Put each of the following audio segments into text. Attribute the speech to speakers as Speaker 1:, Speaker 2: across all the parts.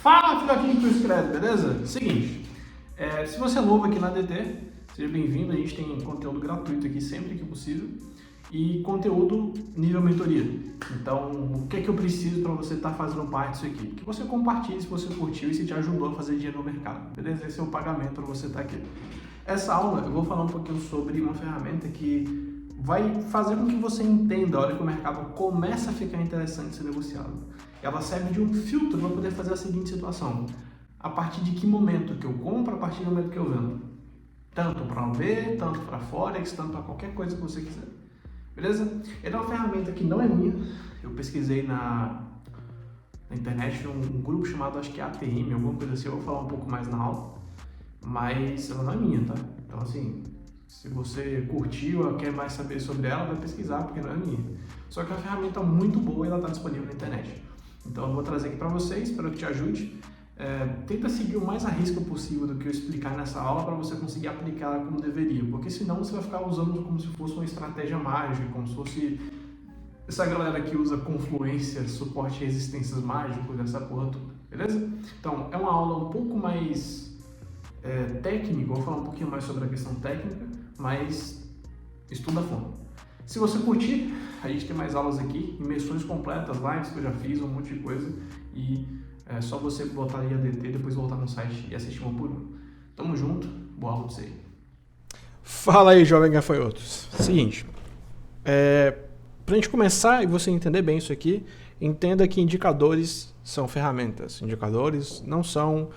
Speaker 1: Fala, filhotinho que tu escreve, beleza? Seguinte, se você é novo aqui na DT, seja bem-vindo. A gente tem conteúdo gratuito aqui sempre que possível e conteúdo nível mentoria. Então, o que é que eu preciso para você estar fazendo parte disso aqui? Que você compartilhe se você curtiu e se te ajudou a fazer dinheiro no mercado, beleza? Esse é o pagamento para você estar aqui. Essa aula eu vou falar um pouquinho sobre uma ferramenta que vai fazer com que você entenda a hora que o mercado começa a ficar interessante ser negociado. Ela serve de um filtro para poder fazer a seguinte situação: a partir de que momento que eu compro, a partir do momento que eu vendo. Tanto para OV, tanto para Forex, tanto para qualquer coisa que você quiser. Beleza? Ela é uma ferramenta que não é minha. Eu pesquisei na internet um grupo chamado, acho que é ATM, alguma coisa assim. Eu vou falar um pouco mais na aula. Mas ela não é minha, tá? Então assim, se você curtiu ou quer mais saber sobre ela, vai pesquisar, porque não é minha. Só que é uma ferramenta muito boa e ela está disponível na internet. Então eu vou trazer aqui para vocês, espero que te ajude. Tenta seguir o mais à risca possível do que eu explicar nessa aula para você conseguir aplicar ela como deveria, porque senão você vai ficar usando como se fosse uma estratégia mágica, como se fosse essa galera que usa confluência, suporte e resistências mágicos, essa porra toda, beleza? Então é uma aula um pouco mais técnica, vou falar um pouquinho mais sobre a questão técnica, mas estuda a fundo. Se você curtir, a gente tem mais aulas aqui, imersões completas, lives que eu já fiz, um monte de coisa, e é só você botar aí a DT, depois voltar no site e assistir uma por uma. Tamo junto, boa aula pra você aí.
Speaker 2: Fala aí, jovem gafanhotos. Seguinte, pra gente começar e você entender bem isso aqui, entenda que indicadores são ferramentas. Indicadores não são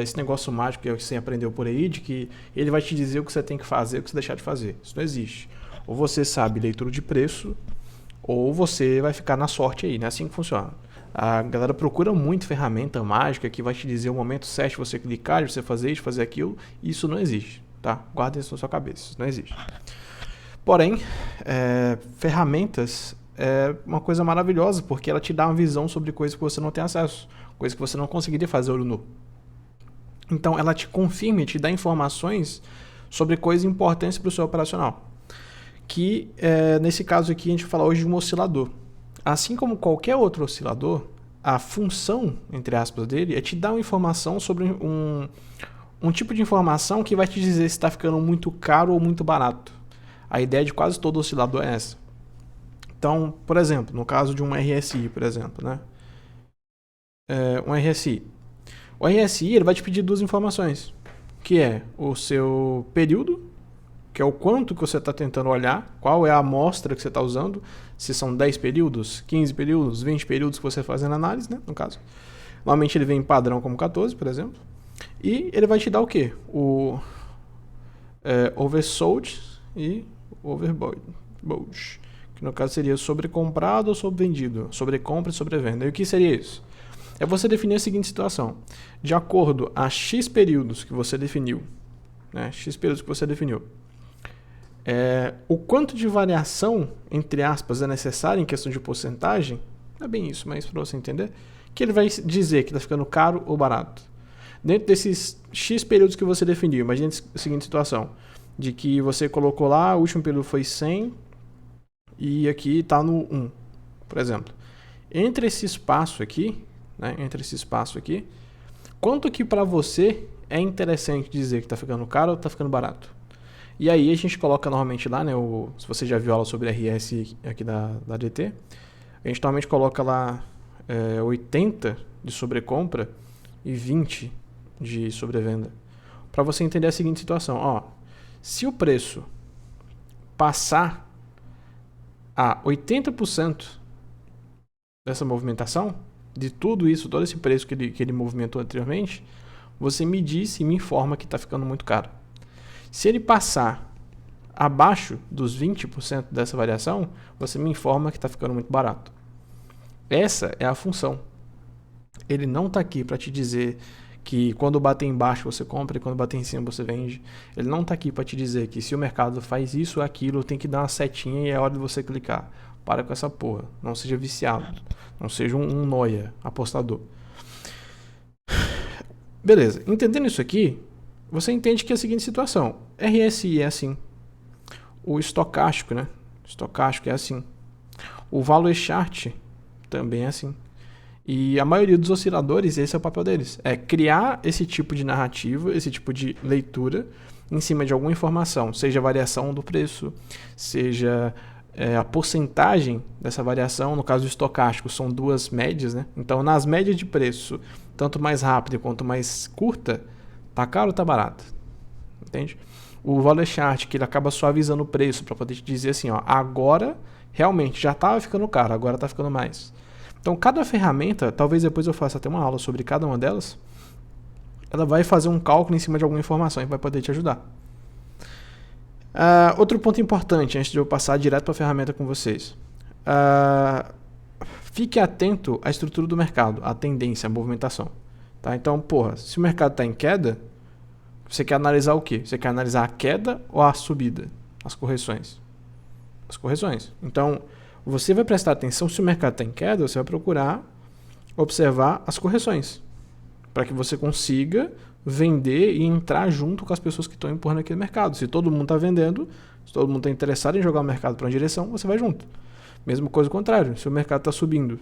Speaker 2: esse negócio mágico que você aprendeu por aí, de que ele vai te dizer o que você tem que fazer, o que você deixar de fazer. Isso não existe. Ou você sabe leitura de preço, ou você vai ficar na sorte aí, não é assim que funciona. A galera procura muito ferramenta mágica que vai te dizer o momento certo de você clicar, de você fazer isso, fazer aquilo. Isso não existe, tá? Guarda isso na sua cabeça, isso não existe. Porém, ferramentas é uma coisa maravilhosa, porque ela te dá uma visão sobre coisas que você não tem acesso, coisas que você não conseguiria fazer olho nu. Então, ela te confirma e te dá informações sobre coisas importantes para o seu operacional. Que, nesse caso aqui, a gente vai falar hoje de um oscilador. Assim como qualquer outro oscilador, a função, entre aspas, dele é te dar uma informação sobre um tipo de informação que vai te dizer se está ficando muito caro ou muito barato. A ideia de quase todo oscilador é essa. Então, por exemplo, no caso de um RSI, por exemplo, né? Um RSI. O RSI ele vai te pedir duas informações, que é o seu período, que é o quanto que você está tentando olhar, qual é a amostra que você está usando, se são 10 períodos, 15 períodos, 20 períodos que você está fazendo análise, né, no caso. Normalmente ele vem em padrão como 14, por exemplo. E ele vai te dar o quê? O oversold e overbought, que no caso seria sobrecomprado ou sobrevendido, sobrecompra e sobrevenda. E o que seria isso? É você definir a seguinte situação: de acordo a X períodos que você definiu, né, X períodos que você definiu, o quanto de variação, entre aspas, é necessário em questão de porcentagem, não é bem isso, mas para você entender, que ele vai dizer que está ficando caro ou barato. Dentro desses X períodos que você definiu, imagine a seguinte situação, de que você colocou lá, o último período foi 100 e aqui está no 1, por exemplo. Entre esse espaço aqui, quanto que para você é interessante dizer que está ficando caro ou está ficando barato? E aí a gente coloca normalmente lá, né, se você já viu aula sobre RS aqui da DT, a gente normalmente coloca lá 80 de sobrecompra e 20 de sobrevenda. Para você entender a seguinte situação, ó, se o preço passar a 80% dessa movimentação, de tudo isso, todo esse preço que ele movimentou anteriormente, você me diz e me informa que está ficando muito caro. Se ele passar abaixo dos 20% dessa variação, você me informa que está ficando muito barato. Essa é a função. Ele não está aqui para te dizer que quando bater embaixo você compra e quando bater em cima você vende. Ele não está aqui para te dizer que se o mercado faz isso ou aquilo, tem que dar uma setinha e é hora de você clicar. Para com essa porra. Não seja viciado. Não seja um noia, apostador. Beleza. Entendendo isso aqui, você entende que é a seguinte situação. RSI é assim. O estocástico, né? Estocástico é assim. O value chart também é assim. E a maioria dos osciladores, esse é o papel deles. É criar esse tipo de narrativa, esse tipo de leitura em cima de alguma informação, seja a variação do preço, seja a porcentagem dessa variação. No caso do estocástico, são duas médias, né? Então, nas médias de preço, tanto mais rápida quanto mais curta, tá caro ou tá barato? Entende? O Value Chart, que ele acaba suavizando o preço para poder te dizer assim, ó, agora realmente já estava ficando caro, agora está ficando mais. Então, cada ferramenta, talvez depois eu faça até uma aula sobre cada uma delas, ela vai fazer um cálculo em cima de alguma informação e vai poder te ajudar. Outro ponto importante, antes de eu passar direto para a ferramenta com vocês. Fique atento à estrutura do mercado, à tendência, à movimentação. Tá? Então, se o mercado está em queda, você quer analisar o quê? Você quer analisar a queda ou a subida? As correções. As correções. Então, você vai prestar atenção, se o mercado está em queda, você vai procurar observar as correções, para que você consiga vender e entrar junto com as pessoas que estão empurrando aquele mercado. Se todo mundo está vendendo, se todo mundo está interessado em jogar o mercado para uma direção, você vai junto. Mesma coisa ao contrário, se o mercado está subindo,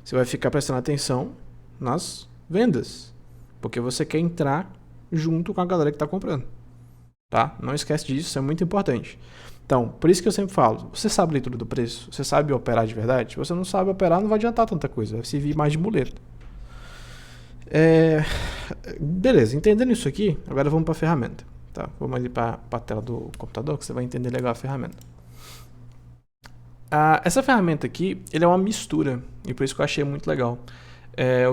Speaker 2: você vai ficar prestando atenção nas vendas, porque você quer entrar junto com a galera que está comprando. Tá? Não esquece disso, isso é muito importante. Então, por isso que eu sempre falo, você sabe leitura do preço? Você sabe operar de verdade? Se você não sabe operar, não vai adiantar tanta coisa, vai servir mais de muleta. Beleza, entendendo isso aqui, agora vamos para a ferramenta. Tá? Vamos ali para a tela do computador, que você vai entender legal a ferramenta. Essa ferramenta aqui, ele é uma mistura, e por isso que eu achei muito legal.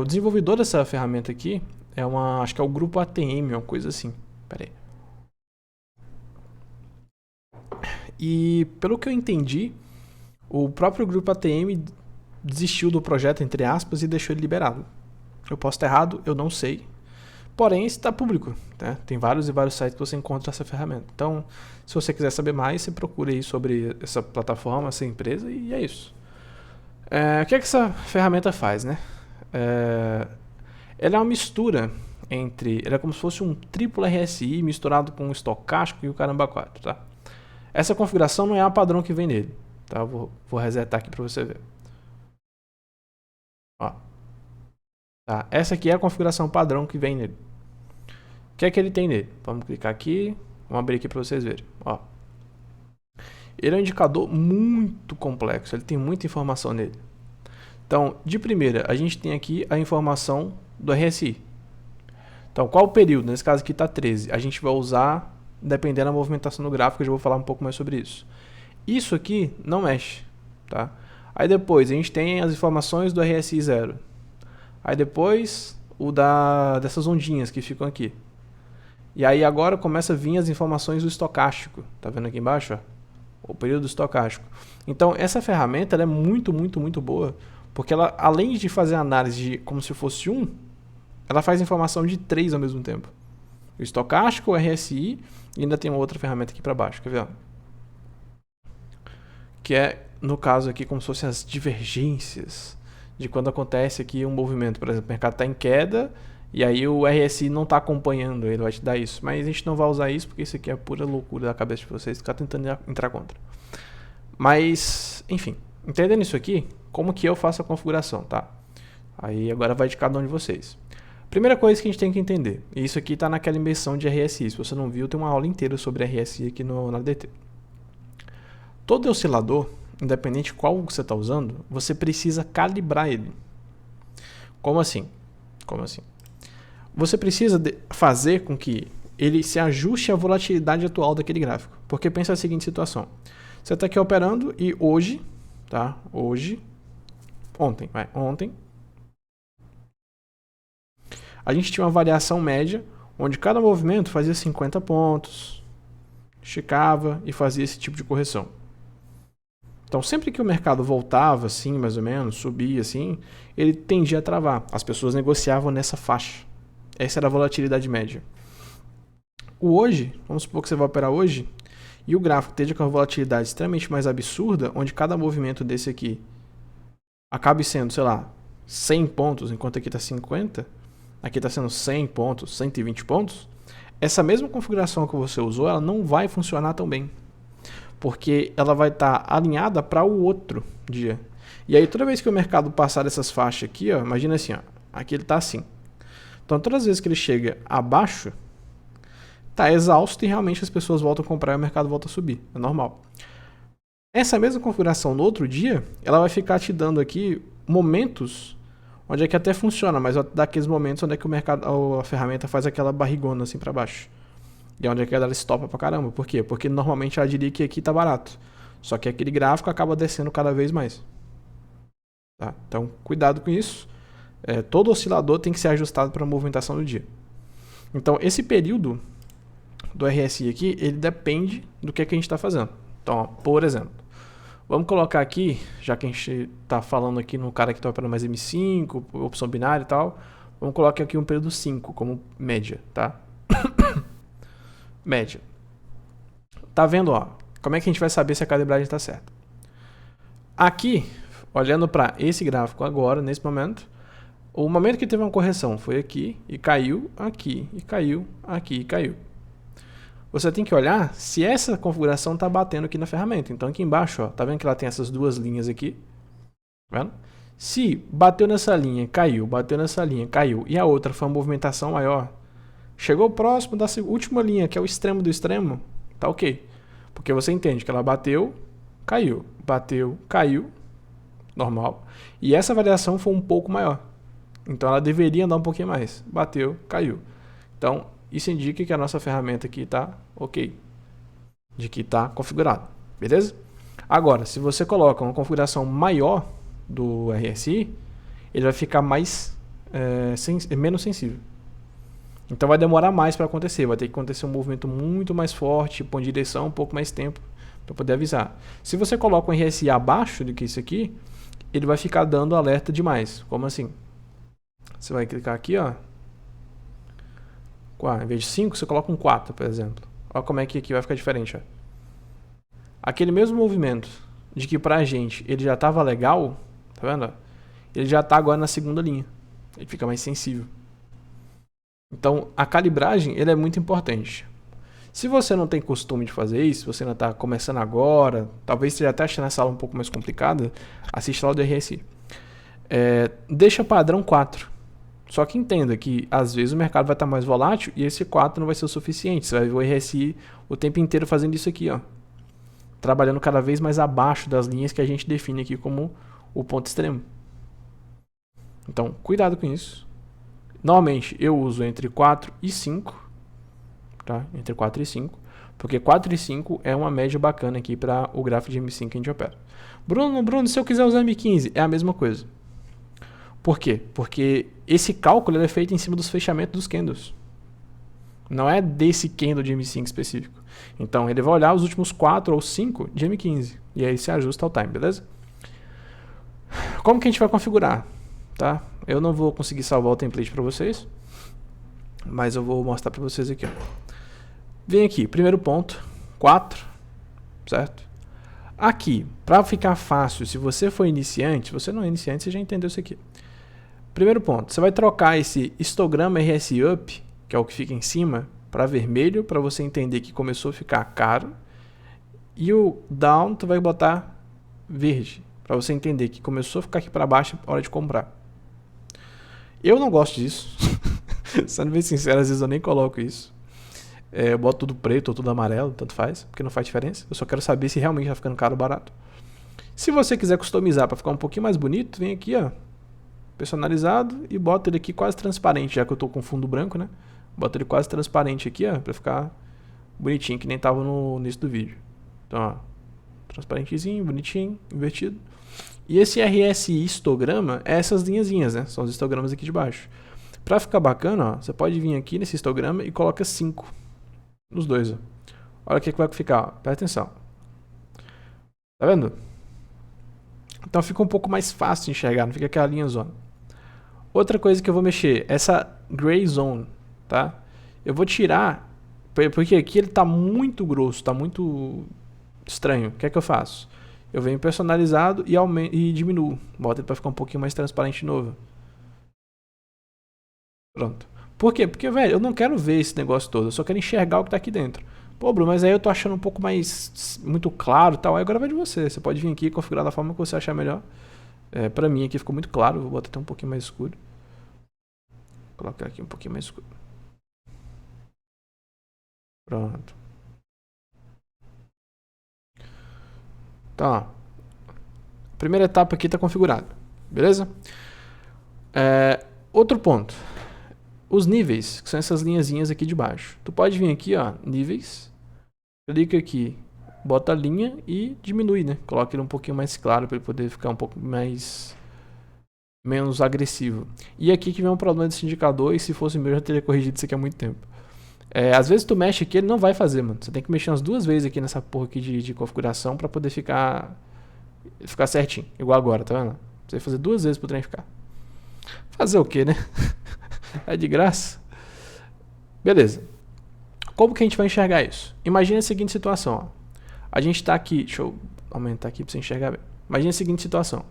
Speaker 2: O desenvolvedor dessa ferramenta aqui, acho que é o grupo ATM, uma coisa assim. Pera aí. E pelo que eu entendi, o próprio grupo ATM desistiu do projeto, entre aspas, e deixou ele liberado. Eu posso estar errado, eu não sei. Porém, está público. Né? Tem vários e vários sites que você encontra essa ferramenta. Então, se você quiser saber mais, você procura aí sobre essa plataforma, essa empresa, e é isso. O que essa ferramenta faz? Né? Ela é uma mistura entre... Ela é como se fosse um triplo RSI misturado com um estocástico e o caramba 4, tá? Essa configuração não é a padrão que vem nele. Tá? Vou resetar aqui para você ver. Ó. Tá? Essa aqui é a configuração padrão que vem nele. O que é que ele tem nele? Vamos clicar aqui. Vamos abrir aqui para vocês verem. Ó. Ele é um indicador muito complexo. Ele tem muita informação nele. Então, de primeira, a gente tem aqui a informação do RSI. Então, qual o período? Nesse caso aqui está 13. A gente vai usar... dependendo da movimentação do gráfico, eu já vou falar um pouco mais sobre isso. Isso aqui não mexe, tá? Aí depois a gente tem as informações do RSI 0. Aí depois o dessas ondinhas que ficam aqui. E aí agora começa a vir as informações do estocástico. Tá vendo aqui embaixo? Ó? O período estocástico. Então essa ferramenta ela é muito, muito, muito boa, porque ela, além de fazer análise de como se fosse ela faz informação de 3 ao mesmo tempo. O estocástico, o RSI, e ainda tem uma outra ferramenta aqui para baixo, quer ver? Que é, no caso aqui, como se fossem as divergências de quando acontece aqui um movimento. Por exemplo, o mercado está em queda, e aí o RSI não está acompanhando, ele vai te dar isso. Mas a gente não vai usar isso, porque isso aqui é pura loucura da cabeça de vocês, ficar tentando entrar contra. Mas, enfim, entendendo isso aqui, como que eu faço a configuração, tá? Aí agora vai de cada um de vocês. Primeira coisa que a gente tem que entender, e isso aqui está naquela imersão de RSI, se você não viu, tem uma aula inteira sobre RSI aqui na DT. Todo oscilador, independente de qual você está usando, você precisa calibrar ele. Como assim? Você precisa fazer com que ele se ajuste à volatilidade atual daquele gráfico. Porque pensa a seguinte situação, você está aqui operando e hoje, tá? Ontem, a gente tinha uma variação média, onde cada movimento fazia 50 pontos, esticava e fazia esse tipo de correção. Então, sempre que o mercado voltava, assim, mais ou menos, subia, assim, ele tendia a travar. As pessoas negociavam nessa faixa. Essa era a volatilidade média. O hoje, vamos supor que você vai operar hoje, e o gráfico esteja com uma volatilidade extremamente mais absurda, onde cada movimento desse aqui acabe sendo, sei lá, 100 pontos, enquanto aqui está 50... aqui está sendo 100 pontos, 120 pontos, essa mesma configuração que você usou, ela não vai funcionar tão bem. Porque ela vai estar alinhada para o outro dia. E aí toda vez que o mercado passar dessas faixas aqui, ó, imagina assim, ó, aqui ele tá assim. Então todas as vezes que ele chega abaixo, tá exausto e realmente as pessoas voltam a comprar e o mercado volta a subir, é normal. Essa mesma configuração no outro dia, ela vai ficar te dando aqui momentos onde é que até funciona, mas daqueles momentos onde é que o mercado, a ferramenta faz aquela barrigona assim para baixo. E onde é que ela estopa pra caramba. Por quê? Porque normalmente ela diria que aqui tá barato. Só que aquele gráfico acaba descendo cada vez mais. Tá? Então, cuidado com isso. Todo oscilador tem que ser ajustado para a movimentação do dia. Então, esse período do RSI aqui, ele depende do que a gente está fazendo. Então, ó, por exemplo, vamos colocar aqui, já que a gente está falando aqui no cara que está operando mais M5, opção binária e tal, vamos colocar aqui um período 5 como média, tá? Média. Tá vendo, ó? Como é que a gente vai saber se a calibragem está certa? Aqui, olhando para esse gráfico agora, nesse momento, o momento que teve uma correção foi aqui, e caiu, aqui, e caiu, aqui, e caiu. Você tem que olhar se essa configuração está batendo aqui na ferramenta. Então aqui embaixo, ó, tá vendo que ela tem essas duas linhas aqui? Tá vendo? Se bateu nessa linha, caiu, bateu nessa linha, caiu, e a outra foi uma movimentação maior, chegou próximo da última linha, que é o extremo do extremo, tá ok. Porque você entende que ela bateu, caiu, normal. E essa variação foi um pouco maior. Então ela deveria andar um pouquinho mais. Bateu, caiu. Então isso indica que a nossa ferramenta aqui está ok. De que está configurado. Beleza? Agora, se você coloca uma configuração maior do RSI, ele vai ficar menos sensível. Então vai demorar mais para acontecer, vai ter que acontecer um movimento muito mais forte, com direção, um pouco mais tempo para poder avisar. Se você coloca um RSI abaixo do que isso aqui, ele vai ficar dando alerta demais. Como assim? Você vai clicar aqui, ó. Em vez de 5, você coloca um 4, por exemplo. Olha como é que aqui vai ficar diferente, ó. Aquele mesmo movimento de que pra gente ele já estava legal, tá vendo? Ele já está agora na segunda linha. Ele fica mais sensível. Então, a calibragem ele é muito importante. Se você não tem costume de fazer isso, você ainda está começando agora, talvez esteja até achando essa aula um pouco mais complicada, assista lá do RSI. Deixa padrão 4. Só que entenda que, às vezes, o mercado vai estar mais volátil e esse 4 não vai ser o suficiente. Você vai ver o RSI o tempo inteiro fazendo isso aqui, ó. Trabalhando cada vez mais abaixo das linhas que a gente define aqui como o ponto extremo. Então, cuidado com isso. Normalmente eu uso entre 4 e 5, tá? Entre 4 e 5, porque 4 e 5 é uma média bacana aqui para o gráfico de M5 que a gente opera. Bruno, se eu quiser usar M15, é a mesma coisa. Por quê? Porque esse cálculo é feito em cima dos fechamentos dos candles. Não é desse candle de M5 específico. Então ele vai olhar os últimos 4 ou 5 de M15 e aí se ajusta ao time, beleza? Como que a gente vai configurar? Tá? Eu não vou conseguir salvar o template para vocês, mas eu vou mostrar para vocês aqui. Ó. Vem aqui, primeiro ponto, 4, certo? Aqui, para ficar fácil, se você for iniciante, se você não é iniciante, você já entendeu isso aqui. Primeiro ponto, você vai trocar esse histograma RSI Up, que é o que fica em cima, para vermelho, para você entender que começou a ficar caro, e o down tu vai botar verde, para você entender que começou a ficar aqui para baixo, hora de comprar. Eu não gosto disso. Sendo bem sincero, às vezes eu nem coloco isso. Eu boto tudo preto ou tudo amarelo, tanto faz, porque não faz diferença. Eu só quero saber se realmente está ficando caro ou barato. Se você quiser customizar para ficar um pouquinho mais bonito, vem aqui, ó, personalizado, e bota ele aqui quase transparente, já que eu estou com fundo branco, né? Bota ele quase transparente aqui, ó, para ficar bonitinho, que nem estava no início do vídeo. Então, ó, transparentezinho, bonitinho, invertido. E esse RSI histograma é essas linhazinhas, né? São os histogramas aqui de baixo. Para ficar bacana, ó, você pode vir aqui nesse histograma e coloca 5 nos dois. Ó. Olha o que vai ficar. Ó. Presta atenção. Tá vendo? Então fica um pouco mais fácil de enxergar, não fica aquela linha zona. Outra coisa que eu vou mexer, essa gray zone, tá? Eu vou tirar, porque aqui ele está muito grosso, está muito estranho. O que é que eu faço? Eu venho personalizado e diminuo. Bota ele para ficar um pouquinho mais transparente de novo. Pronto. Por quê? Porque, velho, eu não quero ver esse negócio todo. Eu só quero enxergar o que está aqui dentro. Pô, Bruno, mas aí eu tô achando um pouco mais muito claro e tal. Aí agora vai de você. Você pode vir aqui e configurar da forma que você achar melhor. Pra mim aqui ficou muito claro, vou botar até um pouquinho mais escuro. Vou colocar aqui um pouquinho mais escuro. Pronto. Então, ó, a primeira etapa aqui está configurada, beleza? Outro ponto, os níveis, que são essas linhazinhas aqui de baixo. Tu pode vir aqui, ó, níveis, clica aqui, bota a linha e diminui, né? Coloca ele um pouquinho mais claro para ele poder ficar um pouco menos agressivo. E aqui que vem um problema desse indicador, e se fosse meu eu já teria corrigido isso aqui há muito tempo. Às vezes tu mexe aqui, ele não vai fazer, mano. Você tem que mexer umas 2 vezes aqui nessa porra aqui de configuração pra poder ficar certinho. Igual agora, tá vendo? Você vai fazer 2 vezes pro trem ficar. Fazer o quê, né? É de graça. Beleza. Como que a gente vai enxergar isso? Imagina a seguinte situação, ó. A gente tá aqui, deixa eu aumentar aqui pra você enxergar bem. Imagina a seguinte situação.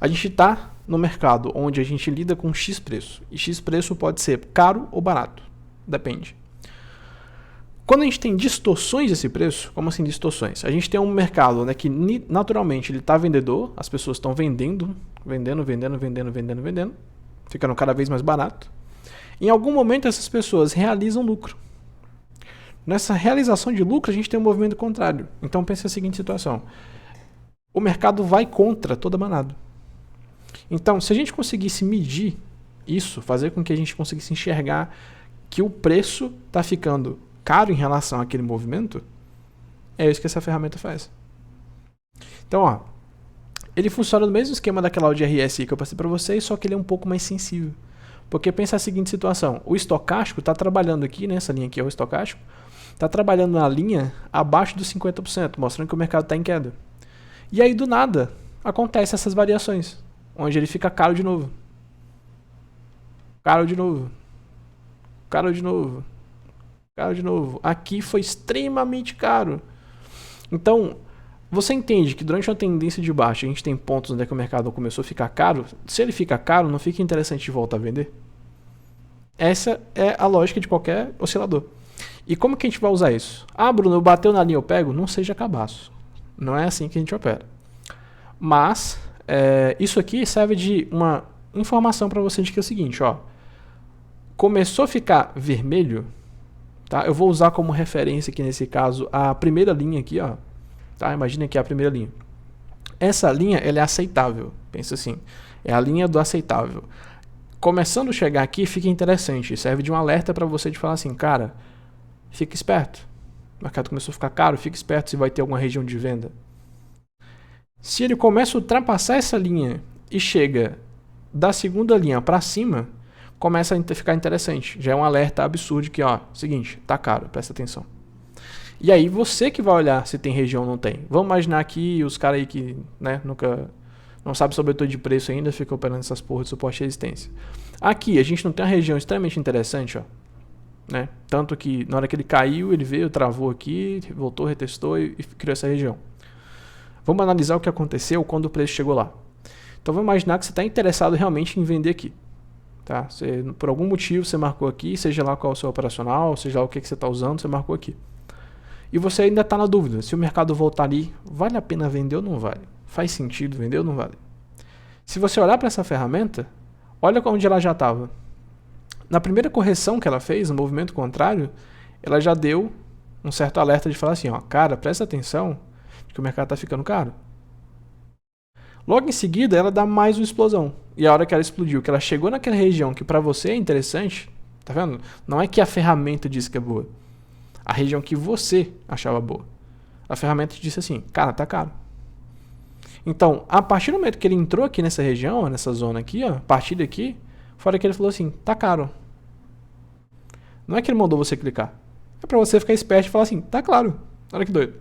Speaker 2: A gente tá no mercado onde a gente lida com X preço. E X preço pode ser caro ou barato. Depende. Quando a gente tem distorções desse preço, como assim distorções? A gente tem um mercado, né, que naturalmente ele está vendedor, as pessoas estão vendendo, ficando cada vez mais barato. Em algum momento essas pessoas realizam lucro. Nessa realização de lucro a gente tem um movimento contrário. Então pense a seguinte situação. O mercado vai contra toda manada. Então se a gente conseguisse medir isso, fazer com que a gente conseguisse enxergar que o preço está ficando caro em relação àquele movimento, é isso que essa ferramenta faz. Então, ó, ele funciona no mesmo esquema daquela aula de RSI que eu passei para vocês, só que ele é um pouco mais sensível. Porque pensa a seguinte situação, o estocástico está trabalhando aqui, né, essa linha aqui é o estocástico, está trabalhando na linha abaixo dos 50%, mostrando que o mercado está em queda. E aí, do nada, acontecem essas variações, onde ele fica caro de novo. Caro de novo. Caro de novo. Caro de novo. Aqui foi extremamente caro. Então, você entende que durante uma tendência de baixa, a gente tem pontos onde é que o mercado começou a ficar caro. Se ele fica caro, não fica interessante de voltar a vender? Essa é a lógica de qualquer oscilador. E como que a gente vai usar isso? Ah, Bruno, bateu na linha, eu pego? Não seja cabaço. Não é assim que a gente opera. Mas, isso aqui serve de uma informação para você de que é o seguinte, ó. Começou a ficar vermelho, tá? Eu vou usar como referência aqui nesse caso a primeira linha aqui, ó. Tá? Imagina que é a primeira linha. Essa linha ela é aceitável. Pensa assim, é a linha do aceitável. Começando a chegar aqui, fica interessante. Serve de um alerta para você de falar assim, cara, fica esperto. O mercado começou a ficar caro, fica esperto se vai ter alguma região de venda. Se ele começa a ultrapassar essa linha e chega da segunda linha para cima, começa a ficar interessante. Já é um alerta absurdo que, ó, seguinte, tá caro, presta atenção. E aí você que vai olhar se tem região ou não tem. Vamos imaginar aqui os caras aí que, né, nunca não sabe sobre o de preço ainda, ficam operando essas porras de suporte e resistência. Aqui a gente não tem uma região extremamente interessante, ó, né? Tanto que na hora que ele caiu, ele veio, travou aqui, voltou, retestou e criou essa região. Vamos analisar o que aconteceu quando o preço chegou lá. Então vamos imaginar que você está interessado realmente em vender aqui. Tá? Você, por algum motivo você marcou aqui, seja lá qual é o seu operacional, seja lá o que você está usando, você marcou aqui. E você ainda está na dúvida, se o mercado voltar ali, vale a pena vender ou não vale? Faz sentido vender ou não vale? Se você olhar para essa ferramenta, olha onde ela já estava. Na primeira correção que ela fez, no movimento contrário, ela já deu um certo alerta de falar assim, ó, cara, presta atenção que o mercado está ficando caro. Logo em seguida, ela dá mais uma explosão. E a hora que ela explodiu, que ela chegou naquela região que para você é interessante, tá vendo? Não é que a ferramenta disse que é boa. A região que você achava boa. A ferramenta disse assim, cara, tá caro. Então, a partir do momento que ele entrou aqui nessa região, nessa zona aqui, ó, a partir daqui, fora que ele falou assim, tá caro. Não é que ele mandou você clicar. É para você ficar esperto e falar assim, tá claro. Olha que doido.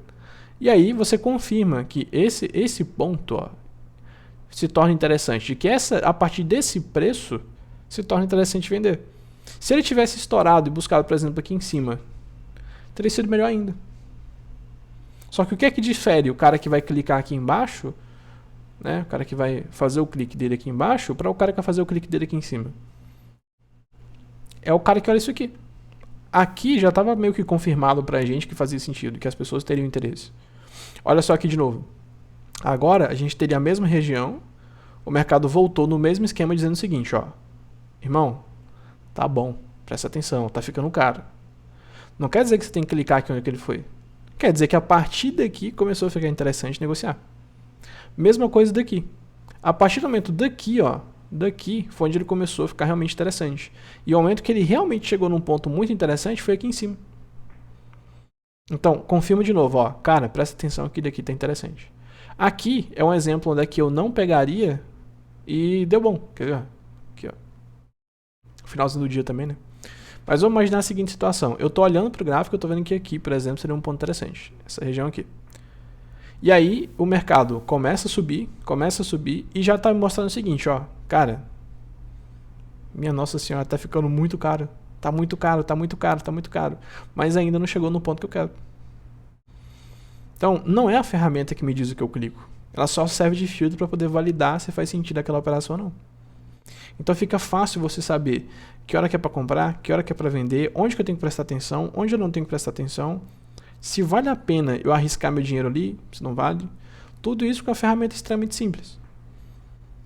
Speaker 2: E aí você confirma que esse ponto, ó, se torna interessante. De que a partir desse preço se torna interessante vender. Se ele tivesse estourado e buscado, por exemplo, aqui em cima, teria sido melhor ainda. Só que o que é que difere o cara que vai clicar aqui embaixo, né, o cara que vai fazer o clique dele aqui embaixo, para o cara que vai fazer o clique dele aqui em cima? É o cara que olha isso aqui. Aqui já estava meio que confirmado pra gente que fazia sentido, que as pessoas teriam interesse. Olha só aqui de novo. Agora a gente teria a mesma região, o mercado voltou no mesmo esquema dizendo o seguinte, ó. Irmão, tá bom, presta atenção, tá ficando caro. Não quer dizer que você tem que clicar aqui onde ele foi. Quer dizer que a partir daqui começou a ficar interessante negociar. Mesma coisa daqui. A partir do momento daqui, ó, daqui foi onde ele começou a ficar realmente interessante. E o momento que ele realmente chegou num ponto muito interessante foi aqui em cima. Então, confirma de novo, ó. Cara, presta atenção que daqui tá interessante. Aqui é um exemplo onde eu não pegaria e deu bom. Quer ver? Aqui, ó. Finalzinho do dia também, né? Mas vamos imaginar a seguinte situação. Eu tô olhando pro gráfico, eu tô vendo que aqui, por exemplo, seria um ponto interessante. Essa região aqui. E aí, o mercado começa a subir e já tá me mostrando o seguinte, ó. Cara, minha nossa senhora, tá ficando muito caro. Tá muito caro, tá muito caro, tá muito caro. Mas ainda não chegou no ponto que eu quero. Então, não é a ferramenta que me diz o que eu clico. Ela só serve de filtro para poder validar se faz sentido aquela operação ou não. Então fica fácil você saber que hora que é para comprar, que hora que é para vender, onde que eu tenho que prestar atenção, onde eu não tenho que prestar atenção, se vale a pena eu arriscar meu dinheiro ali, se não vale. Tudo isso com uma ferramenta extremamente simples.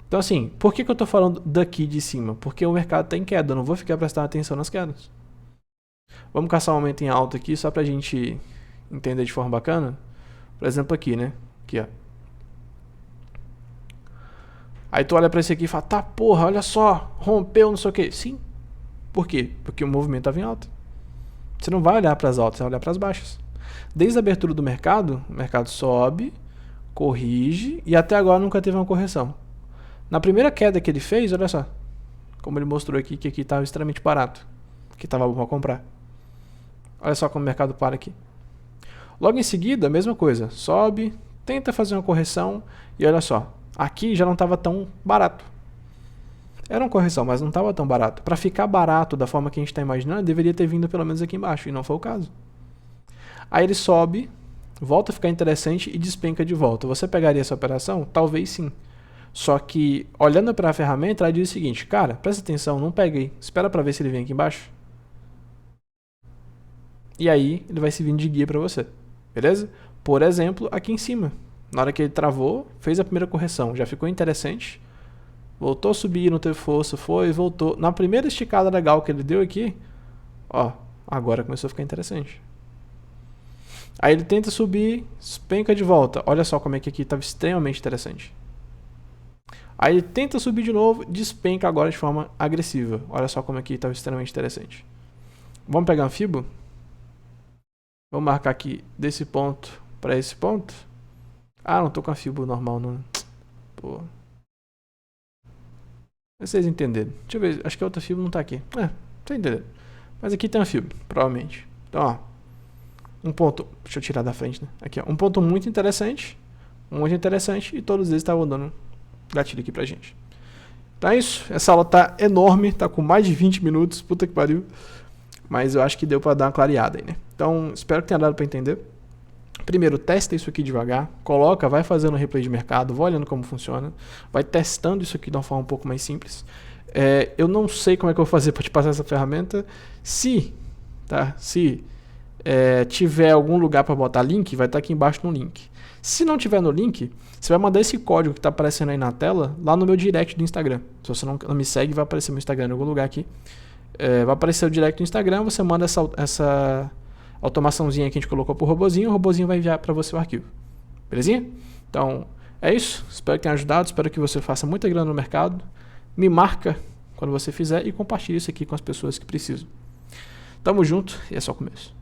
Speaker 2: Então assim, por que eu estou falando daqui de cima? Porque o mercado está em queda, eu não vou ficar prestando atenção nas quedas. Vamos caçar um momento em alta aqui, só para a gente entender de forma bacana. Por exemplo aqui, né? Aqui, ó. Aí tu olha para esse aqui e fala, tá porra, olha só, rompeu, não sei o que. Sim. Por quê? Porque o movimento estava em alta. Você não vai olhar para as altas, você vai olhar para as baixas. Desde a abertura do mercado, o mercado sobe, corrige e até agora nunca teve uma correção. Na primeira queda que ele fez, olha só, como ele mostrou aqui, que aqui estava extremamente barato, que estava bom para comprar. Olha só como o mercado para aqui. Logo em seguida, a mesma coisa, sobe, tenta fazer uma correção e olha só, aqui já não estava tão barato. Era uma correção, mas não estava tão barato. Para ficar barato da forma que a gente está imaginando, deveria ter vindo pelo menos aqui embaixo, e não foi o caso. Aí ele sobe, volta a ficar interessante e despenca de volta. Você pegaria essa operação? Talvez sim. Só que, olhando para a ferramenta, ela diz o seguinte, cara, presta atenção, não peguei, espera para ver se ele vem aqui embaixo. E aí, ele vai servindo de guia para você, beleza? Por exemplo, aqui em cima, na hora que ele travou, fez a primeira correção, já ficou interessante, voltou a subir, não teve força, foi, voltou. Na primeira esticada legal que ele deu aqui, ó, agora começou a ficar interessante. Aí ele tenta subir, despenca de volta, olha só como é que aqui estava extremamente interessante. Aí ele tenta subir de novo, despenca agora de forma agressiva. Olha só como aqui estava extremamente interessante. Vamos pegar um FIBO? Vamos marcar aqui desse ponto para esse ponto. Ah, não estou com a FIBO normal, não. Pô. Vocês entenderam. Deixa eu ver, acho que a outra FIBO não está aqui. Vocês entenderam. Mas aqui tem uma FIBO, provavelmente. Então, ó. Um ponto, deixa eu tirar da frente, né? Aqui, ó. Um ponto muito interessante e todos eles estavam dando gatilho aqui pra gente. Então é isso, essa aula tá enorme, tá com mais de 20 minutos, puta que pariu, mas eu acho que deu pra dar uma clareada aí, né? Então, espero que tenha dado pra entender. Primeiro, testa isso aqui devagar, coloca, vai fazendo um replay de mercado, vai olhando como funciona, vai testando isso aqui de uma forma um pouco mais simples. Eu não sei como é que eu vou fazer pra te passar essa ferramenta, se tiver algum lugar para botar link, vai estar aqui embaixo no link. Se não tiver no link, você vai mandar esse código que está aparecendo aí na tela lá no meu direct do Instagram. Se você não me segue, vai aparecer meu Instagram em algum lugar aqui. Vai aparecer o direct do Instagram, você manda essa automaçãozinha que a gente colocou pro robozinho, o robozinho vai enviar para você o arquivo. Belezinha? Então, é isso. Espero que tenha ajudado, espero que você faça muita grana no mercado. Me marca quando você fizer e compartilhe isso aqui com as pessoas que precisam. Tamo junto e é só o começo.